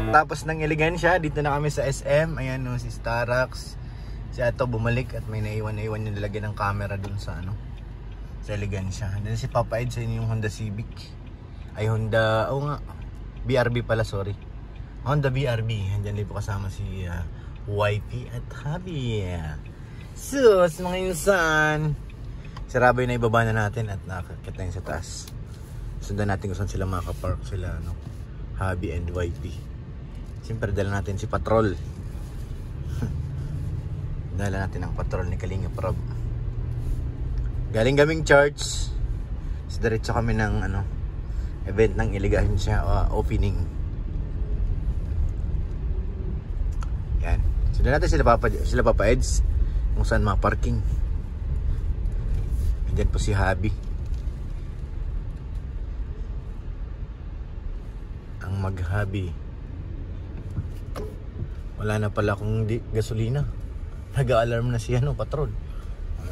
Tapos ng elegansya, dito na kami sa SM. Ayan no, si Starax. Si Ato bumalik at may naiwan yung nilagyan ng camera dun sa ano, sa elegansya. And then si Papa Ed sa inyo yung Honda Civic. Ay Honda, nga, BRB pala, sorry. Honda BRB. Andyan din po kasama si YP at Javi. Sus, mga insan. Si Raboy na ibaba na natin at nakakit na yun sa taas. Sundan natin kung saan sila makapark sila, no? Javi and YP. Siyempre dala natin si Patrol. Dala natin ang Patrol ni Kalinga Prab. Galing kaming church. So diretso kami ng ano, event ng elegansya opening. Yan. Sundan natin sila Papa Eds kung saan mga parking. Diyan po si Javi. Ang mag-Javi. Wala na pala akong gasolina. Nag-a-alarm na siya, no, Patrol.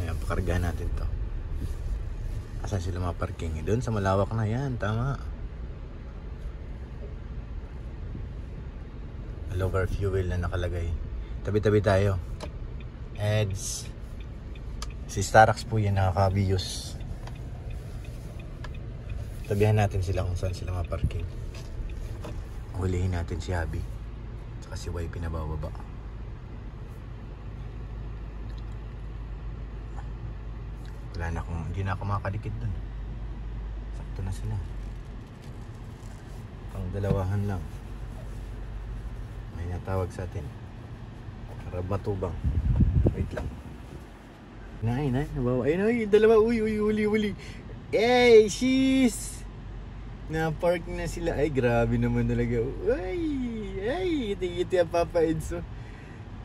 Ayan, pakargahan natin to. Asan sila mga parking? Doon sa malawak na yan, tama. Lower fuel na nakalagay. Tabi-tabi tayo. Eds. Si Starax po yan, nakaka-views. Tabihan natin sila kung saan sila maparking. Hulihin natin si Javi. Tsaka si YP na bababa. Wala na akong, hindi na ako makakadikit dun. Sakto na sila. Pang dalawahan lang. May natawag sa atin. Harap matubang. Wait lang. Nay, nabawa. Ayun, dalawa. Uy, uli. Hey, sheesh! Na-park na sila. Ay, grabe naman talaga. Ay, iti-iti ang Papa Edso.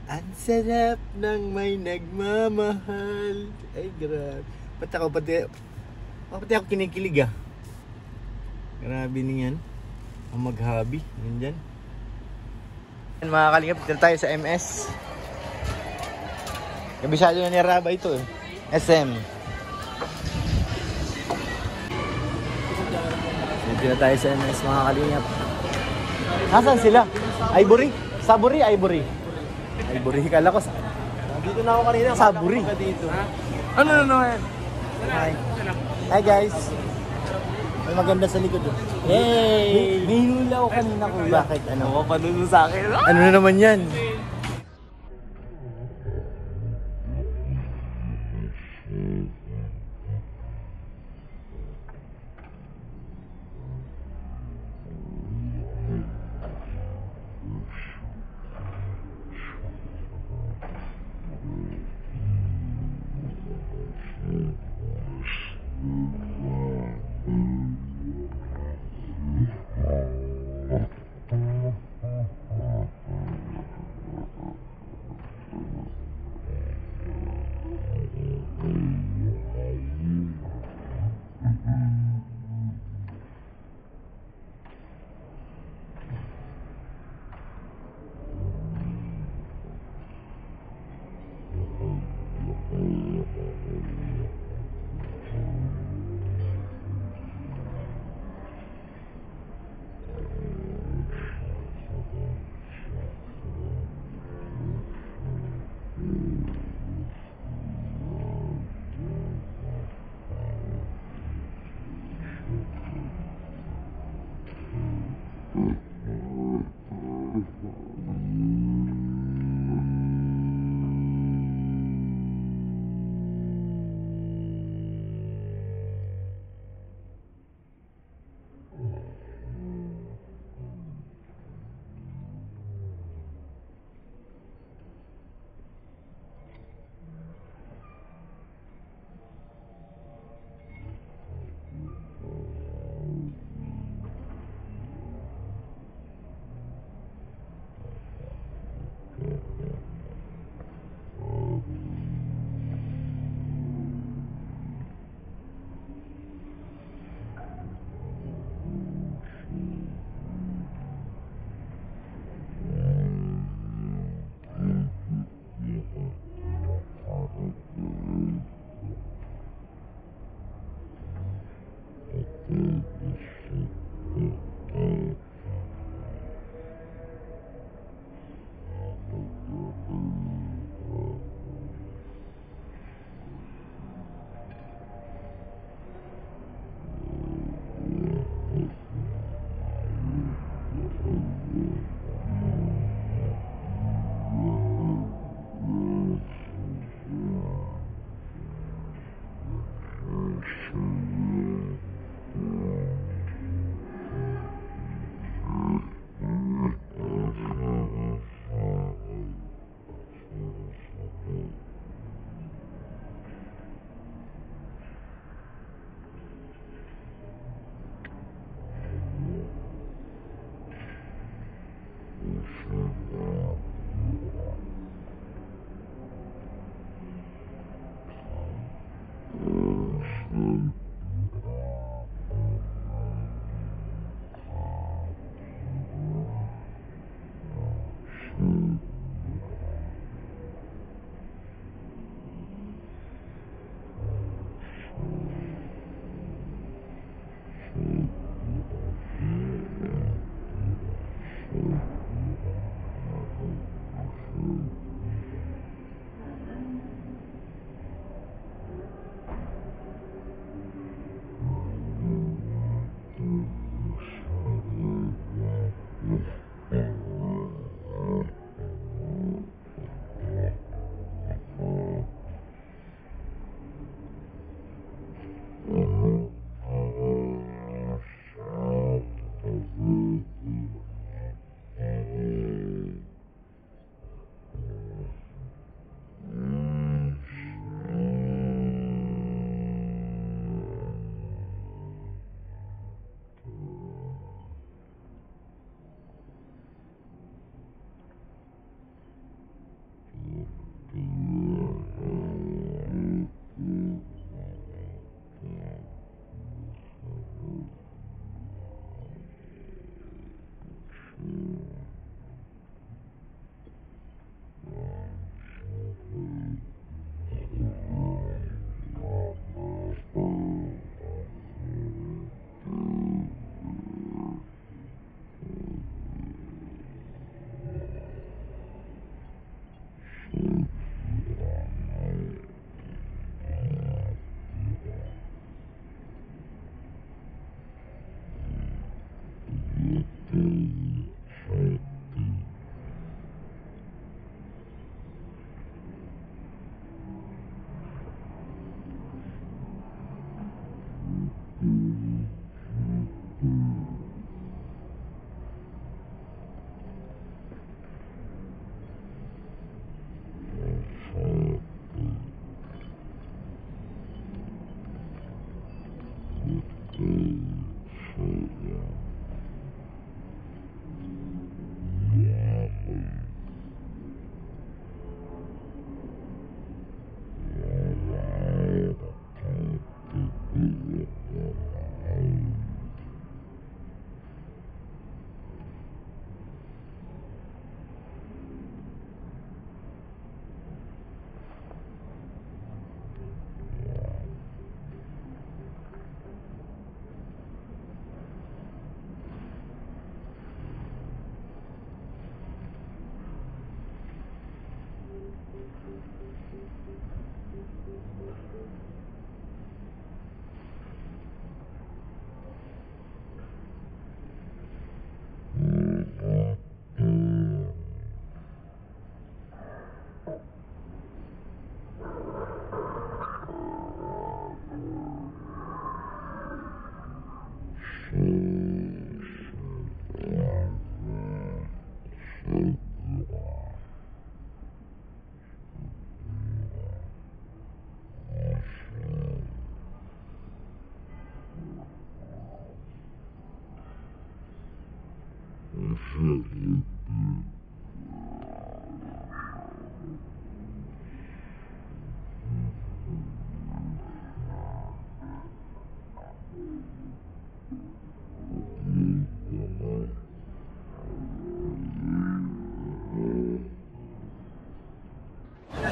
Ang sarap ng may nagmamahal. Ay, grabe. Pati ako kinikilig, ah. Grabe niyan. Ang mag-Javi. Yan dyan. Mga kalingap, dito tayo sa MS. Kabisado na ni Raba ito, eh. SM. Dito na tayo sa MS, mga kalingap. Nasaan sila? Ivory? Saburi, Ivory. Ivory, kala ko sa... Dito na ako kanina. Saburi. Dito. Ano yan? Hi guys. May maganda sa likod. Hey! May hinula ko kanina ko. Bakit? Ano? Oo, panuno sa akin. Ano na naman yan?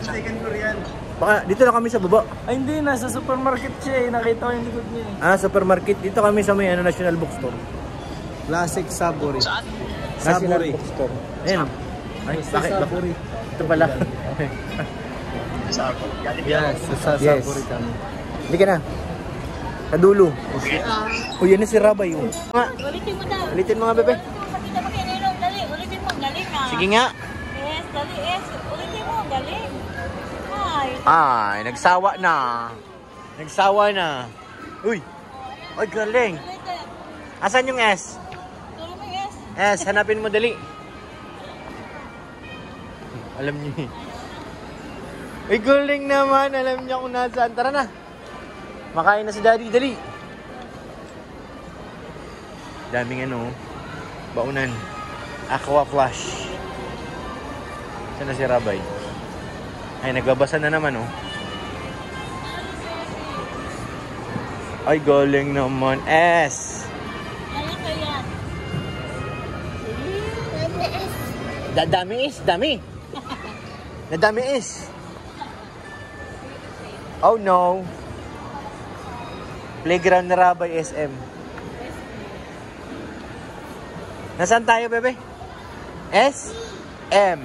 Second floor yan. Baka dito na kami sa baba. Ay hindi, nasa supermarket siya eh. Nakita ko yung likod niya eh. Ah, supermarket. Dito kami sa may National Bookstore. Classic Saburi. National Bookstore. Ayan. Ay, bakit? Saburi. Ito pala. Yes, sa Yes. Saburi kami. Hindi ka na. Sa dulo. O yan na si Rabay. Oh. Nga. Ulitin mo daw. Ulitin mga bebe. Pakita mo kay Ninong, dali. Ulitin mo, galing na. Sige nga. Yes, dali, yes. Ulitin mo, galing. Ay. Ay, nagsawa na. Nagsawa na. Uy. Ay, galing. Ulitin. Asan yung S? Tuloy mo, yes. S, hanapin mo dali. Alam niyo eh. Ay, galing naman. Alam niya kung nasaan. Tara na. Makain na si Daddy. Dali. Daming ano. Baunan. Aqua flash. Saan na si Rabay? Ay, nagbabasa na naman oh. Ay, galing naman. S. Galing ka yan. Dami is. Dami. Nadami is. Oh no. Playground na Rabay SM. Nasaan tayo, bebe? SM.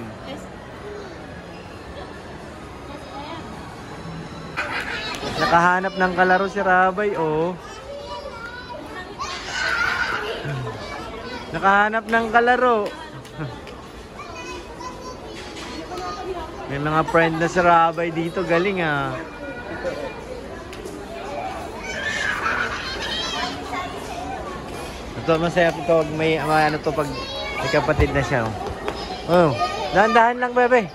Nakahanap ng kalaro si Rabay, oh. Nakahanap ng kalaro. May mga friend na si Rabay dito. Galing, ah. Ito, masaya ito pag may ano to pag may kapatid na siya. Oh, dahan-dahan lang, bebe.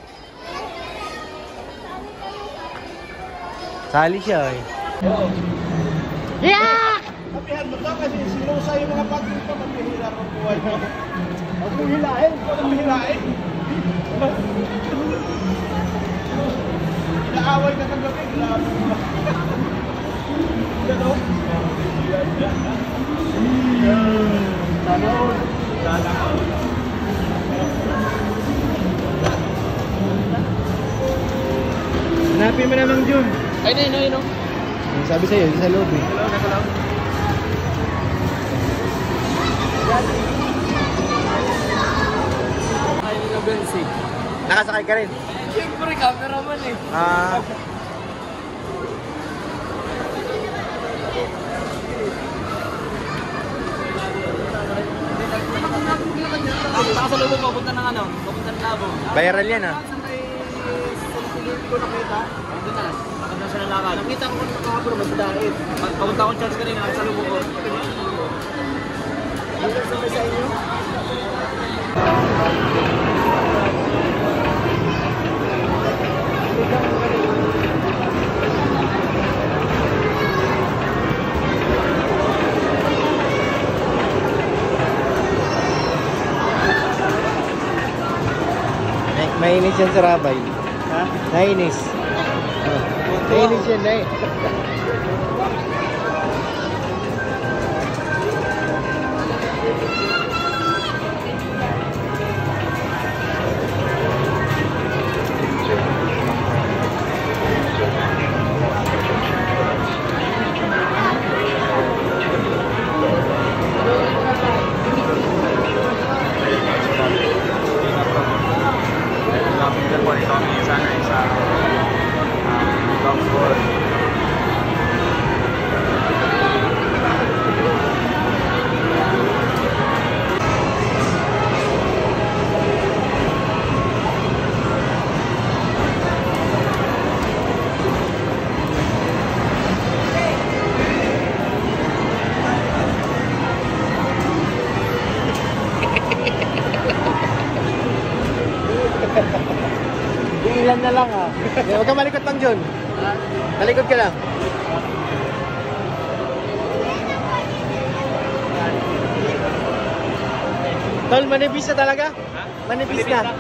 Sali siya, eh. Yeah! Sabihan mo ka kasi sino sa yung mga pagkain ko maghihirap ang buhay mo. Huwag mo hilain. Huwag mo hilain. Inaaway ka kagabi. Gano'n? Tanaw. Tanaw. Hanapin mo namang Jun. Ay, no. Sabi sa'yo, sa loob eh. Ay, na Bensi. Nakasakay ka rin? Siyempre, cameraman eh. Ah. Sa loob, papunta ng ano? Papunta ng Labo. Viral yan, ah. Ko nakita. Papunta na. Papunta sa lalakad. Nakita ko ng nakabro, magdahil. Papunta akong church kanina, sa loob ko. Dito sa inyo? Nainis yan sa Rabay. Ha? Nainis. Nainis yan, nainis. Lapit na po, ito kami sana sa Ilan na lang ah. Huwag ka malikot lang, John. Talikod ka lang. Tol, manipis na talaga? Manipis na.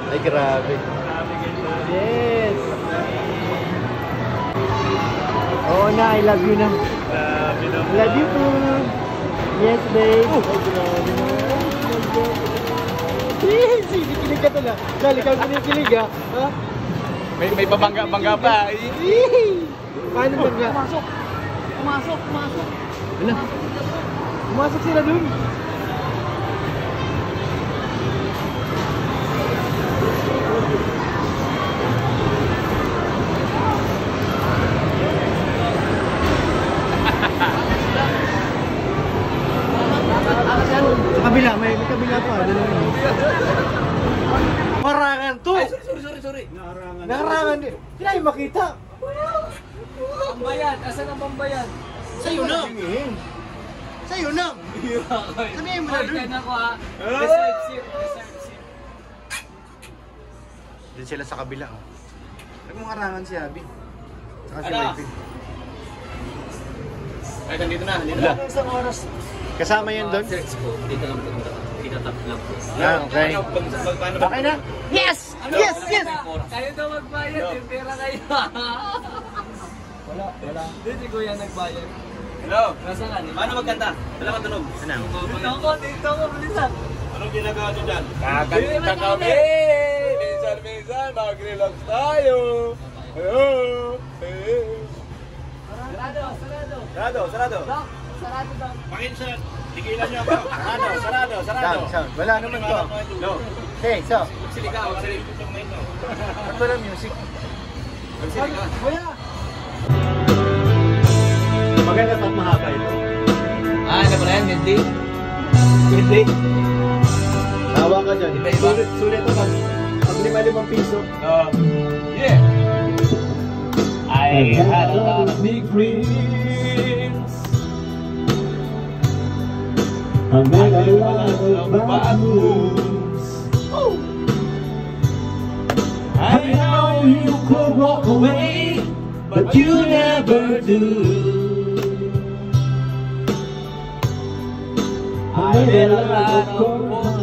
Ay, grabe. Yes. Oo na, I love you na. Love you too. Yes, babe. Ay, grabe na. Yes, kinikilig ka tala. Dahil ikaw kinikilig ha. Ha? May pabangga-bangga pa. Paano bangga? Pumasok. Wala. Pumasok sila dun. Sa kabila, may kabila pa. Marangan to! Ay, sorry. Narangan din. Hindi na makita. Pambayan. Asan ang pambayan? Sa'yo na. Sa'yo na. Sabihin mo na dun. Ako ha. Reserve seat. Diyan sila sa kabila. Oh. Nagmungarangan si Abby. Saka si Ano? Wifey. Ay, nandito na. Wala. Isang oras. Kasama yan doon? Search po. Dito lang po. Tinatap lang po. Ah, okay. Paano ba? Okay na? Yes! Yes! Yes! Kayo daw magbayad. Yung pera kayo. Wala. Hindi kuya nagbayad. Hello? Nasa ka? Paano magkanta? Wala ka tunog. Ano? Dito ko. Bilisan. Anong ginagawa nyo dyan? Kakanta kami! Minsan, mag-relax tayo! Sarado! Dok, sarado daw. Pakinsan, tigilan niyo ako. Sarado. Down, sound. Wala naman to. No. Okay, so. Magsilika, magsilika. Ba't wala music? Magsilika. Maganda at mahaba ito. Ano mo na yan? Hindi. Tawa ka dyan. Iba-iba. Sulit ito pag 5 piso. Yeah. I had a lot of big dreams. I made a lot of bad moves. I know you could walk away, but you never do. I made a lot of